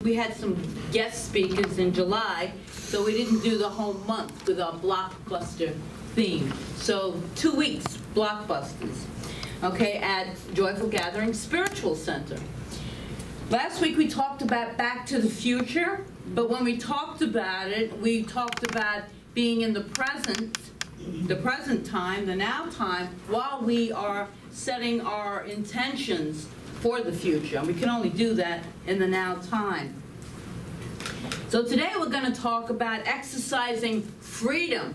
We had some guest speakers in July, so we didn't do the whole month with our blockbuster theme. So 2 weeks, blockbusters, okay, at Joyful Gathering Spiritual Center. Last week we talked about Back to the Future, but when we talked about it, we talked about being in the present time, the now time, while we are setting our intentions for the future. And we can only do that in the now time. So today we're going to talk about exercising freedom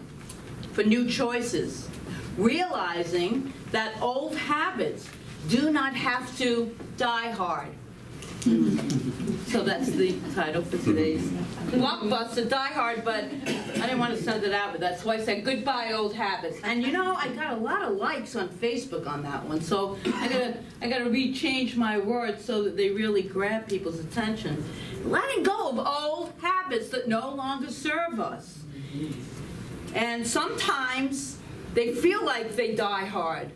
for new choices, realizing that old habits do not have to die hard. So that's the title for today's blockbuster, Die Hard, but I didn't want to send it out with that, so I said, goodbye old habits. And you know, I got a lot of likes on Facebook on that one, so I gotta rechange my words so that they really grab people's attention. Letting go of old habits that no longer serve us. And sometimes they feel like they die hard.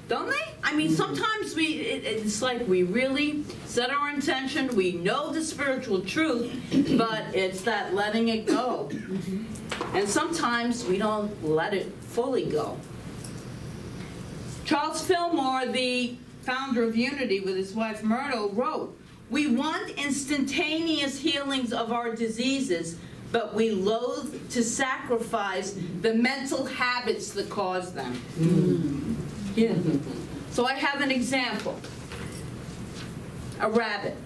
Don't they? I mean, sometimes it's like we really set our intention, we know the spiritual truth, but it's that letting it go. And sometimes we don't let it fully go. Charles Fillmore, the founder of Unity with his wife Myrtle, wrote, "We want instantaneous healings of our diseases, but we loathe to sacrifice the mental habits that cause them." Yeah. So I have an example. A rabbit.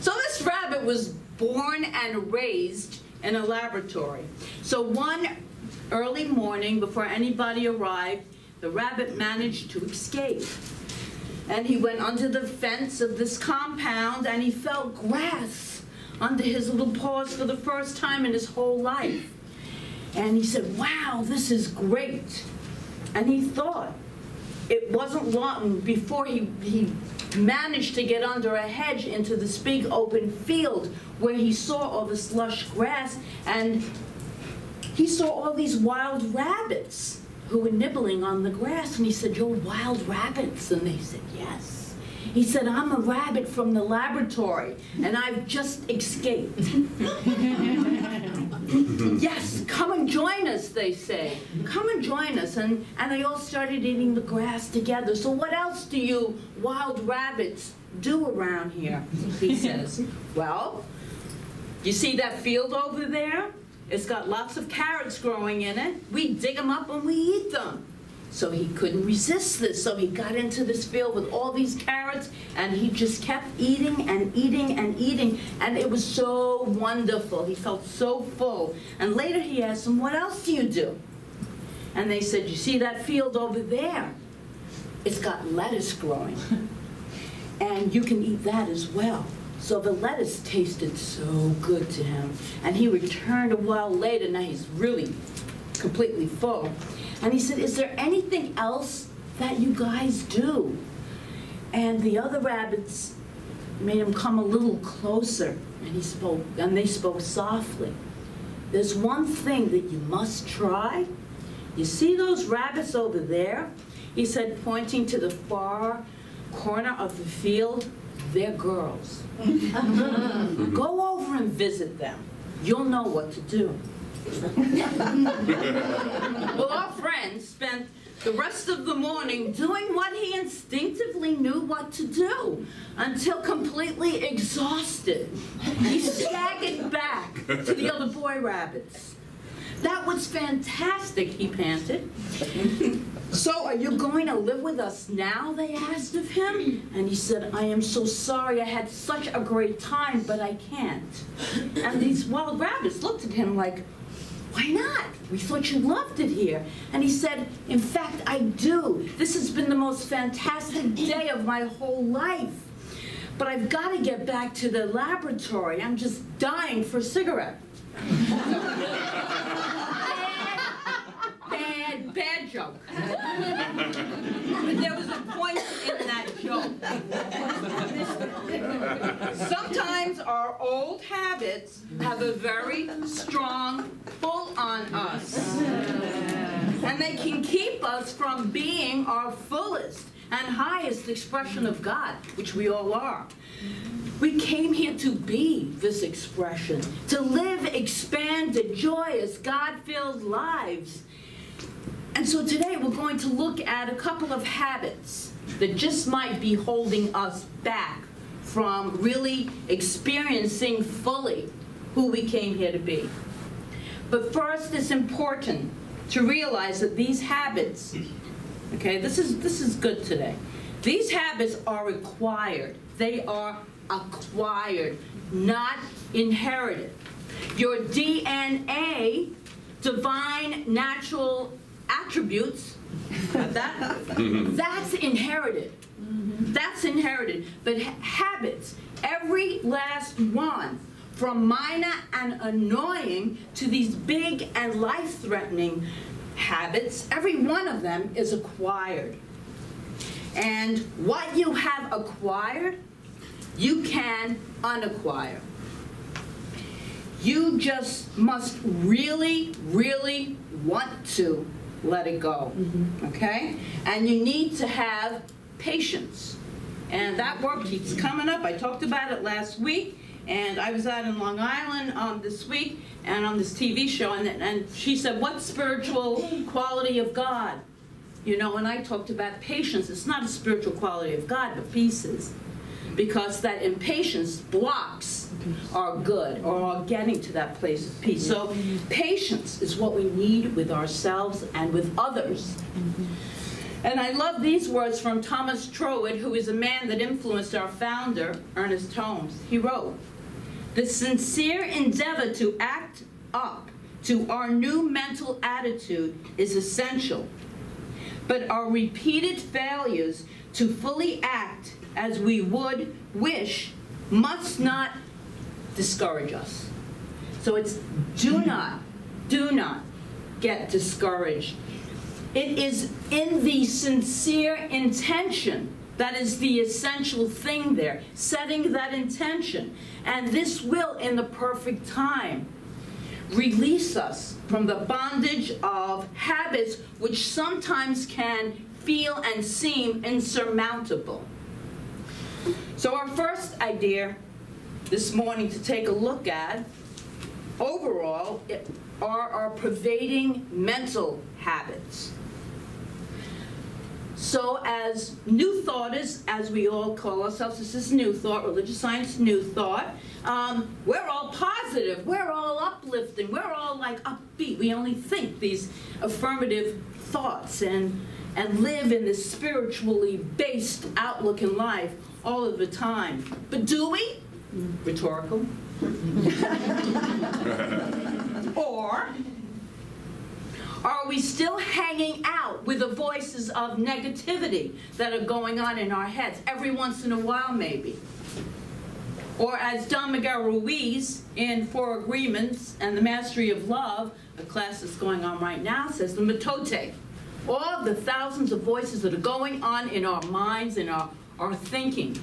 So this rabbit was born and raised in a laboratory. So one early morning, before anybody arrived, the rabbit managed to escape. And he went under the fence of this compound, and he felt grass under his little paws for the first time in his whole life. And he said, wow, this is great. And he thought it wasn't long before he managed to get under a hedge into this big open field where he saw all this lush grass, and he saw all these wild rabbits who were nibbling on the grass. And he said, "You're wild rabbits?" And they said, "Yes." He said, "I'm a rabbit from the laboratory, and I've just escaped." "Yes, come and join us," they say. "Come and join us." And they all started eating the grass together. "So what else do you wild rabbits do around here?" he says. "Well, you see that field over there? It's got lots of carrots growing in it. We dig them up and we eat them." So he couldn't resist this, so he got into this field with all these carrots, and he just kept eating and eating and eating, and it was so wonderful. He felt so full. And later he asked them, "What else do you do?" And they said, "You see that field over there? It's got lettuce growing, and you can eat that as well." So the lettuce tasted so good to him, and he returned a while later. Now he's really completely full. And he said, "Is there anything else that you guys do?" And the other rabbits made him come a little closer, and they spoke softly. "There's one thing that you must try. You see those rabbits over there?" He said, pointing to the far corner of the field. "They're girls. Go over and visit them. You'll know what to do." Well, our friend spent the rest of the morning doing what he instinctively knew what to do, until completely exhausted. He staggered back to the other boy rabbits. "That was fantastic," he panted. "So are you going to live with us now?" they asked of him. And he said, "I am so sorry. I had such a great time, but I can't." And these wild rabbits looked at him like, "Why not? We thought you loved it here." And he said, "In fact, I do. This has been the most fantastic day of my whole life. But I've got to get back to the laboratory. I'm just dying for a cigarette." Bad joke. But there was a point in that joke. Sometimes our old habits have a very strong pull on us. And they can keep us from being our fullest. and highest expression of God, which we all are. We came here to be this expression, to live expanded, joyous, God-filled lives. And so today we're going to look at a couple of habits that just might be holding us back from really experiencing fully who we came here to be. But first, it's important to realize that these habits, okay, this is good today. These habits are required. They are acquired, not inherited. Your DNA, divine natural attributes, that's inherited. That's inherited. But habits, every last one, from minor and annoying to these big and life-threatening habits, every one of them is acquired. And what you have acquired, you can unacquire. You just must really, really want to let it go, okay? And you need to have patience. And that work keeps coming up. I talked about it last week, and I was out in Long Island this week, and on this TV show, and she said, "What spiritual quality of God?" You know, and I talked about patience. It's not a spiritual quality of God, but pieces. Because that impatience blocks our good, or our getting to that place of peace. So patience is what we need with ourselves and with others. And I love these words from Thomas Troward, who is a man that influenced our founder, Ernest Holmes. He wrote, "The sincere endeavor to act up to our new mental attitude is essential, but our repeated failures to fully act as we would wish must not discourage us." So it's do not get discouraged. It is in the sincere intention that is the essential thing there, setting that intention. And this will, in the perfect time, release us from the bondage of habits which sometimes can feel and seem insurmountable. So our first idea this morning to take a look at, overall, are our pervading mental habits. So as New Thoughters, as we all call ourselves, this is New Thought, religious science New Thought, we're all positive, we're all uplifting, we're all like upbeat. We only think these affirmative thoughts and live in this spiritually based outlook in life all of the time. But do we? Rhetorical. Or are we still hanging out with the voices of negativity that are going on in our heads every once in a while, maybe? Or as Don Miguel Ruiz in Four Agreements and the Mastery of Love, a class that's going on right now, says the metote, all the thousands of voices that are going on in our minds and our thinking.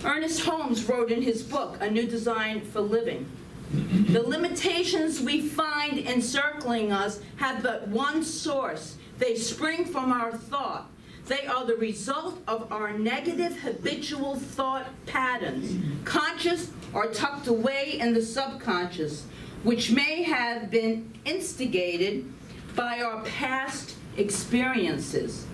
Ernest Holmes wrote in his book, A New Design for Living, "The limitations we find encircling us have but one source. They spring from our thought. They are the result of our negative habitual thought patterns, conscious or tucked away in the subconscious, which may have been instigated by our past experiences,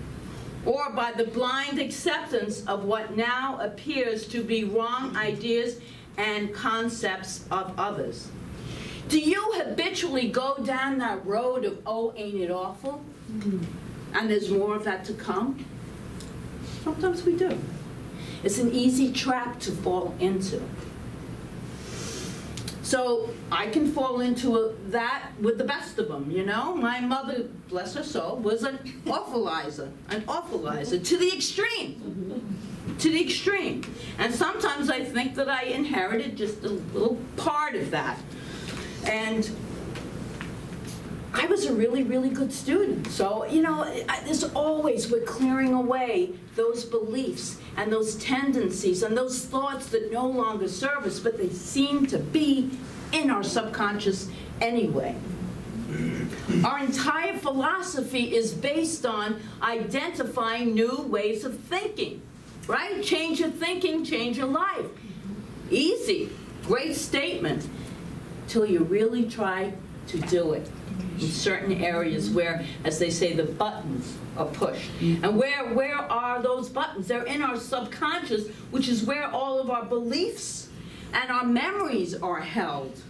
or by the blind acceptance of what now appears to be wrong ideas and concepts of others." Do you habitually go down that road of, oh, ain't it awful? And there's more of that to come? Sometimes we do. It's an easy trap to fall into. So I can fall into that with the best of them, you know? My mother, bless her soul, was an awfulizer to the extreme. To the extreme. And sometimes I think that I inherited just a little part of that. And I was a really, really good student. So, you know, there's always, we're clearing away those beliefs and those tendencies and those thoughts that no longer serve us, but they seem to be in our subconscious anyway. Our entire philosophy is based on identifying new ways of thinking, right? Change your thinking, change your life. Easy, great statement, till you really try to do it in certain areas where, as they say, the buttons are pushed. And where are those buttons? They're in our subconscious, which is where all of our beliefs and our memories are held.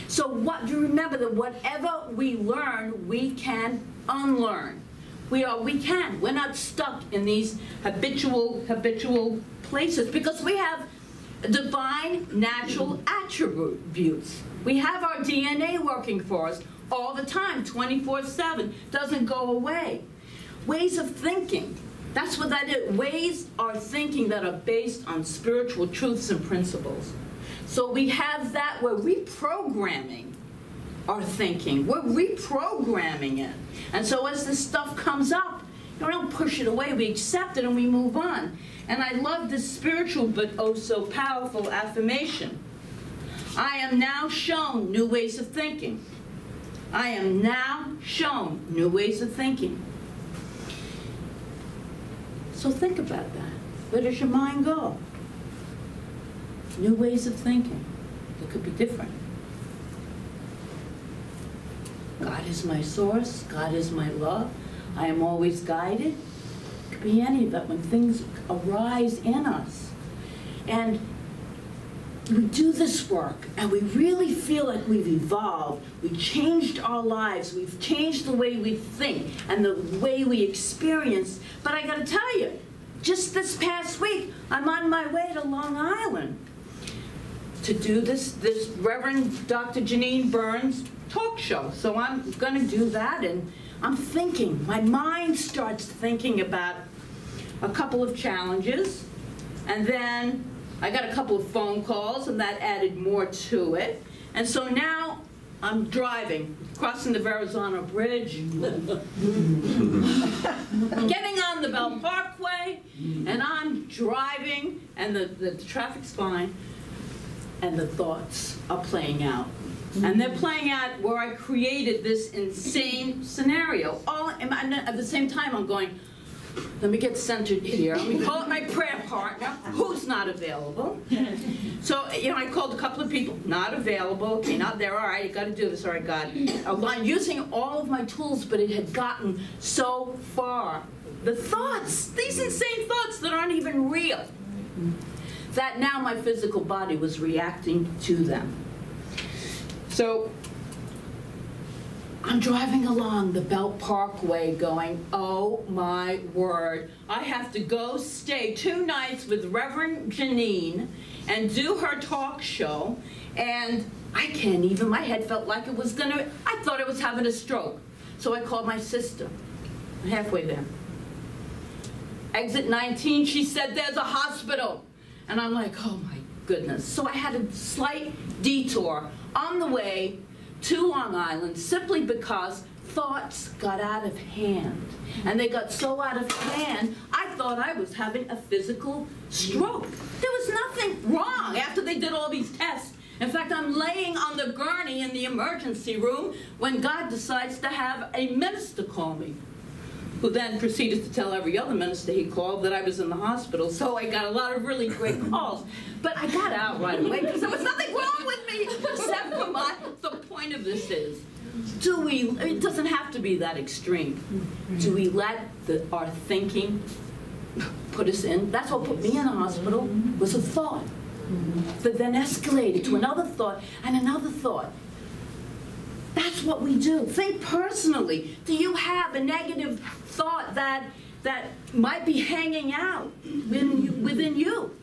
So what do you remember, that whatever we learn, we can unlearn. We can. We're not stuck in these habitual places, because we have divine natural attributes. We have our DNA working for us all the time, 24/7, doesn't go away. Ways of thinking, that's what that is. Ways are thinking that are based on spiritual truths and principles. So we have that, we're reprogramming our thinking. We're reprogramming it. And so as this stuff comes up, we don't push it away, we accept it and we move on. And I love this spiritual but oh so powerful affirmation. I am now shown new ways of thinking. I am now shown new ways of thinking. So think about that. Where does your mind go? New ways of thinking. It could be different. God is my source. God is my love. I am always guided. It could be any of that when things arise in us. And we do this work and we really feel like we've evolved. We've changed our lives. We've changed the way we think and the way we experience. But I gotta tell you, just this past week, I'm on my way to Long Island to do this Reverend Dr. Janine Burns talk show. So I'm gonna do that, and I'm thinking, my mind starts thinking about a couple of challenges, and then I got a couple of phone calls, and that added more to it. And so now I'm driving, crossing the Verrazano Bridge, getting on the Bell Parkway, and I'm driving, and the traffic's fine, and the thoughts are playing out. And they're playing out where I created this insane scenario. And at the same time, I'm going, let me get centered here. Let me call up my prayer partner, who's not available. So, I called a couple of people, not available. Okay, not there. All right, you got to do this. All right, God. I'm using all of my tools, but it had gotten so far. The thoughts, these insane thoughts that aren't even real, that now my physical body was reacting to them. So I'm driving along the Belt Parkway going, oh my word, I have to go stay 2 nights with Reverend Janine and do her talk show, and I can't even, my head felt like it was I thought I was having a stroke. So I called my sister, I'm halfway there. Exit 19, she said, there's a hospital. And I'm like, oh my goodness. So I had a slight detour on the way to Long Island simply because thoughts got out of hand. And they got so out of hand, I thought I was having a physical stroke. There was nothing wrong after they did all these tests. In fact, I'm laying on the gurney in the emergency room when God decides to have a minister call me, who then proceeded to tell every other minister he called that I was in the hospital. So I got a lot of really great calls. But I got out right away because there was nothing wrong with me except for the point of this is, it doesn't have to be that extreme. Do we let our thinking put us in? That's what put me in the hospital, was a thought that then escalated to another thought and another thought. That's what we do. Think personally. Do you have a negative thought that might be hanging out within you?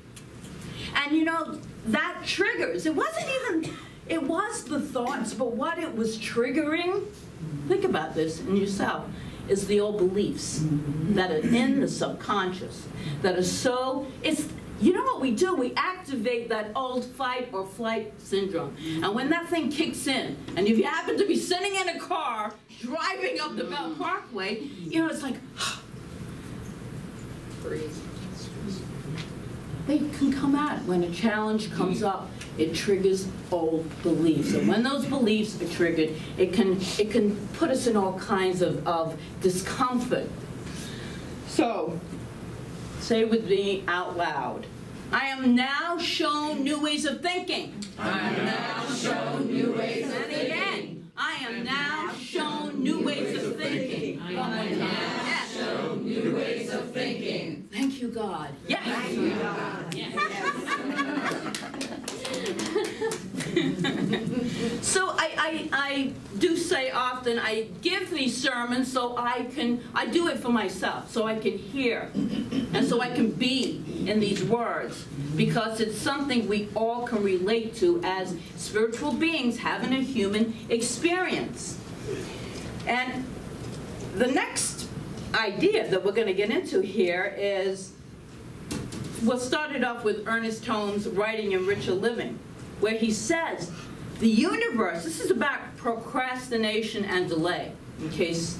And that triggers. It was the thoughts, but what it was triggering, think about this in yourself, is the old beliefs that are in the subconscious, that are so, you know what we do? We activate that old fight or flight syndrome. And when that thing kicks in, and if you happen to be sitting in a car, driving up the Bell Parkway, it's like, breathe. they can come out. When a challenge comes up, it triggers old beliefs. And when those beliefs are triggered, it can put us in all kinds of discomfort. So, say with me out loud. I am now shown new ways of thinking. I am now shown new ways of And thinking. again, I am now shown new ways of thinking. I am now shown new ways of thinking. Thank you, God. Yes. Thank you, God. So I do say often, I give these sermons so I do it for myself, so I can hear, and so I can be in these words, because it's something we all can relate to as spiritual beings having a human experience. And the next idea that we're going to get into here is, what started off with Ernest Holmes' Writing and Richer Living, where he says, the universe, this is about procrastination and delay, in case.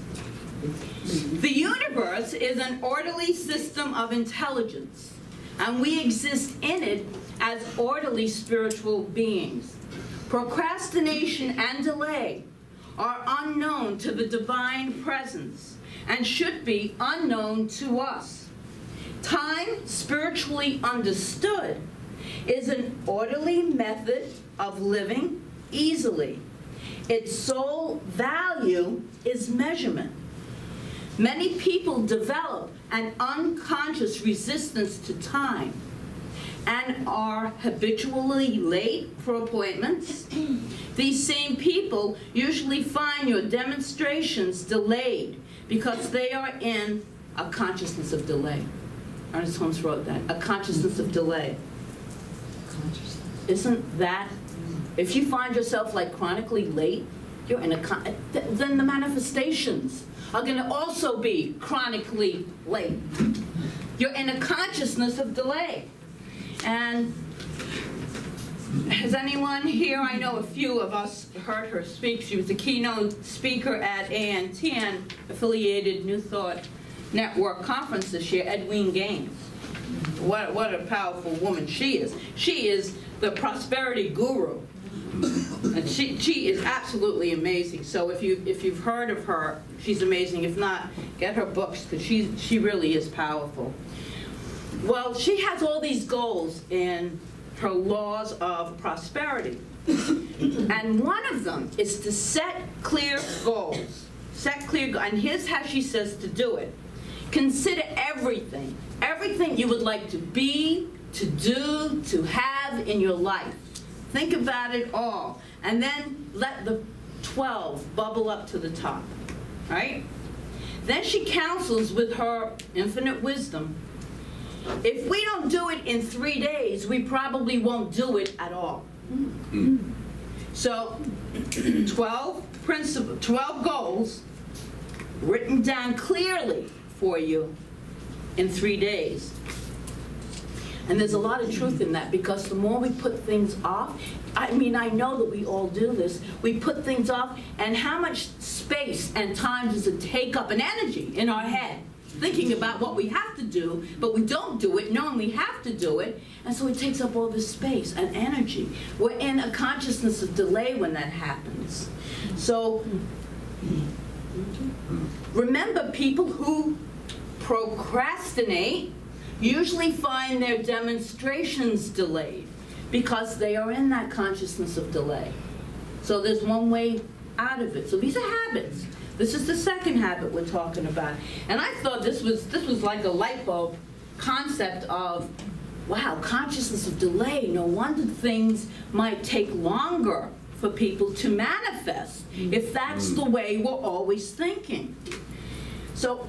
The universe is an orderly system of intelligence, and we exist in it as orderly spiritual beings. Procrastination and delay are unknown to the divine presence and should be unknown to us. Time, spiritually understood, is an orderly method of living easily. Its sole value is measurement. Many people develop an unconscious resistance to time and are habitually late for appointments. These same people usually find your demonstrations delayed because they are in a consciousness of delay. Ernest Holmes wrote that, a consciousness of delay. Isn't that, if you find yourself like chronically late, you're in a, then the manifestations are going to also be chronically late. You're in a consciousness of delay. And has anyone here, I know a few of us heard her speak. She was a keynote speaker at ANTN, affiliated New Thought Network conference this year, Edwene Gaines. What a powerful woman she is. She is the prosperity guru. And she is absolutely amazing. So if you've heard of her, she's amazing. If not, get her books, because she really is powerful. Well, she has all these goals in her laws of prosperity. And one of them is to set clear goals. Set clear goals. And here's how she says to do it. Consider everything you would like to be, to do, to have in your life. Think about it all. And then let the 12 bubble up to the top, right? Then she counsels with her infinite wisdom. If we don't do it in 3 days, we probably won't do it at all. So 12 goals written down clearly for you in 3 days. And there's a lot of truth in that, because the more we put things off, I mean, I know that we all do this, we put things off, and how much space and time does it take up, and energy in our head, thinking about what we have to do, but we don't do it, knowing we have to do it, and so it takes up all this space and energy. We're in a consciousness of delay when that happens. So remember, people who procrastinate usually find their demonstrations delayed because they are in that consciousness of delay. So there's one way out of it. So these are habits. This is the second habit we're talking about. And I thought this was like a light bulb concept of, wow, consciousness of delay. No wonder things might take longer for people to manifest if that's the way we're always thinking. So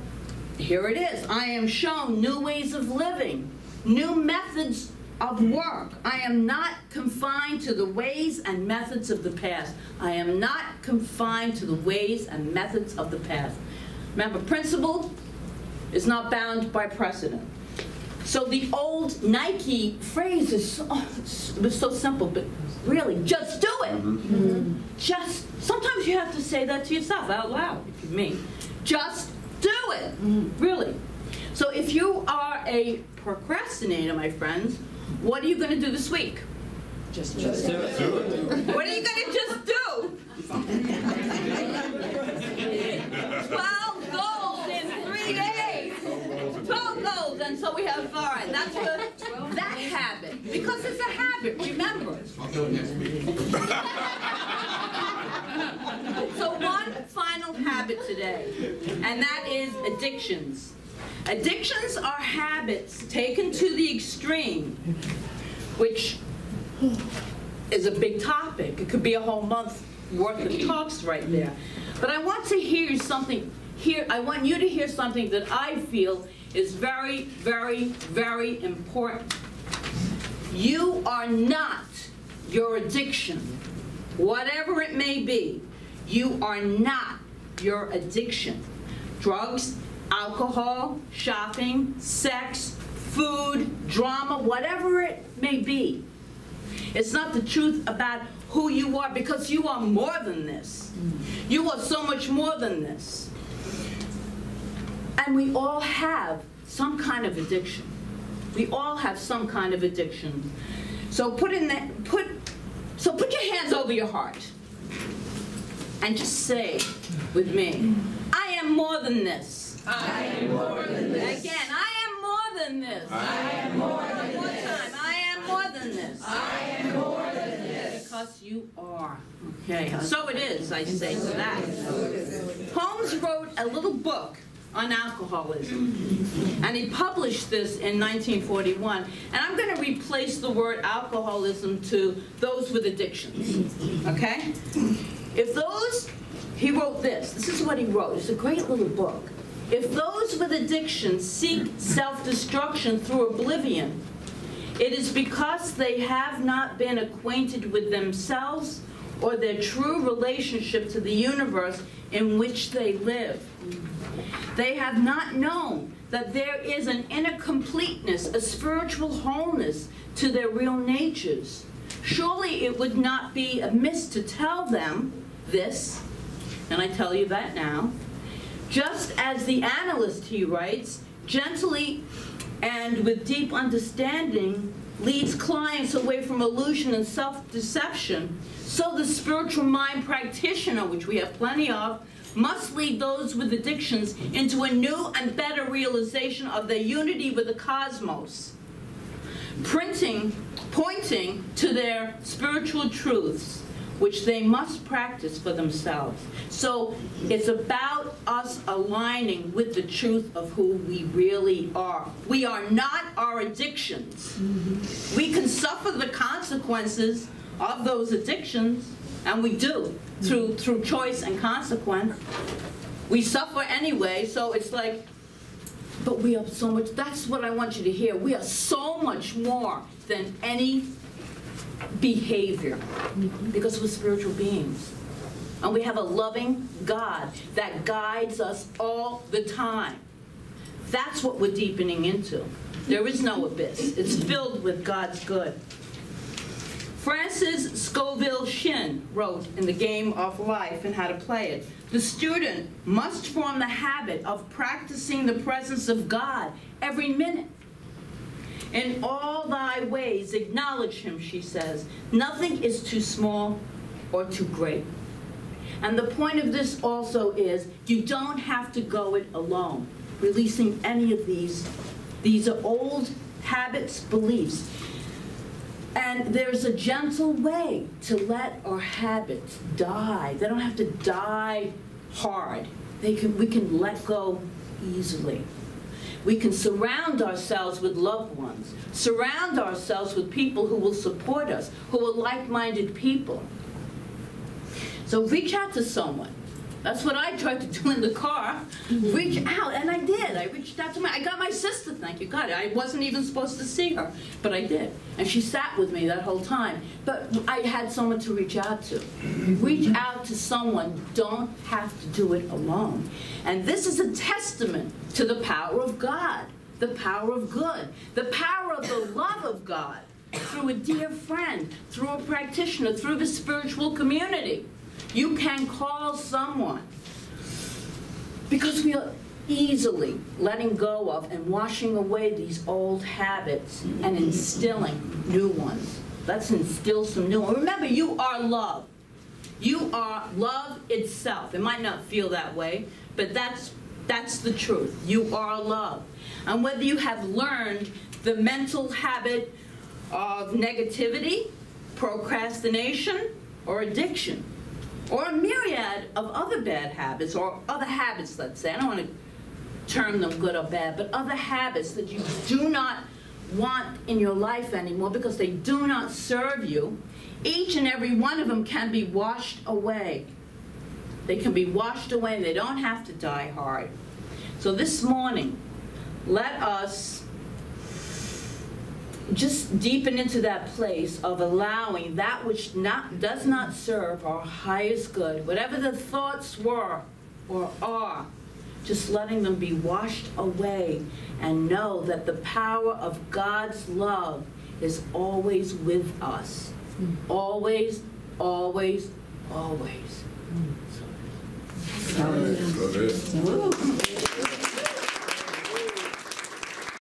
here it is. I am shown new ways of living, new methods of work. I am not confined to the ways and methods of the past. I am not confined to the ways and methods of the past. Remember, principle is not bound by precedent. So the old Nike phrase is so simple, but really, just do it. Sometimes you have to say that to yourself out loud, if you're me. Just do it, really. So if you are a procrastinator, my friends, What are you going to do this week? Just do it. What are you going to just do? 12 goals in 3 days. 12 goals. And so we have, all right, that's what, that habit. Because it's a habit, remember. So one final habit today, and that is addictions. Addictions are habits taken to the extreme, which is a big topic. It could be a whole month worth of talks right there. But I want to hear something here. I want you to hear something that I feel is very, very, very important. You are not your addiction, whatever it may be. You are not your addiction. Drugs, alcohol, shopping, sex, food, drama, whatever it may be. It's not the truth about who you are, because you are more than this. You are so much more than this. And we all have some kind of addiction. We all have some kind of addiction. So put your hands over your heart and just say with me, I am more than this. I am more than this. Again, I am more than this. I am more than One more this. time, I am more than this. I am more than this. Because you are. Okay, so it is, I say to that. Holmes wrote a little book on alcoholism, and he published this in 1941, and I'm going to replace the word alcoholism to those with addictions, okay? He wrote this is what he wrote, it's a great little book. If those with addictions seek self-destruction through oblivion, it is because they have not been acquainted with themselves or their true relationship to the universe in which they live. They have not known that there is an inner completeness, a spiritual wholeness to their real natures. Surely it would not be amiss to tell them this, and I tell you that now. Just as the analyst, he writes, gently and with deep understanding leads clients away from illusion and self-deception, so the spiritual mind practitioner, which we have plenty of, must lead those with addictions into a new and better realization of their unity with the cosmos, pointing to their spiritual truths, which they must practice for themselves. So it's about us aligning with the truth of who we really are. We are not our addictions. We can suffer the consequences of those addictions, and we do, through choice and consequence. We suffer anyway, so it's like, but we are so much, that's what I want you to hear. We are so much more than any behavior, because we're spiritual beings. And we have a loving God that guides us all the time. That's what we're deepening into. There is no abyss. It's filled with God's good. Francis Scoville Shin wrote in The Game of Life and How to Play It, the student must form the habit of practicing the presence of God every minute. In all thy ways acknowledge him, she says. Nothing is too small or too great. And the point of this also is you don't have to go it alone. Releasing any of these are old habits, beliefs. And there's a gentle way to let our habits die. They don't have to die hard. We can let go easily. We can surround ourselves with loved ones, surround ourselves with people who will support us, who are like-minded people. So reach out to someone. That's what I tried to do in the car. Reach out, and I did. I reached out to I got my sister, thank you God. I wasn't even supposed to see her, but I did. And she sat with me that whole time. But I had someone to reach out to. Reach out to someone. Don't have to do it alone. And this is a testament to the power of God, the power of good, the power of the love of God through a dear friend, through a practitioner, through the spiritual community. You can call someone, because easily letting go of and washing away these old habits and instilling new ones. Let's instill some new ones. Remember, you are love. You are love itself. It might not feel that way, but that's the truth. You are love. And whether you have learned the mental habit of negativity, procrastination, or addiction, or a myriad of other bad habits, or other habits, let's say. I don't want to term them good or bad, but other habits that you do not want in your life anymore because they do not serve you, each and every one of them can be washed away. They can be washed away. They don't have to die hard. So this morning, let us just deepen into that place of allowing that which does not serve our highest good, whatever the thoughts were or are, just letting them be washed away and know that the power of God's love is always with us. Always, always, always. Go ahead.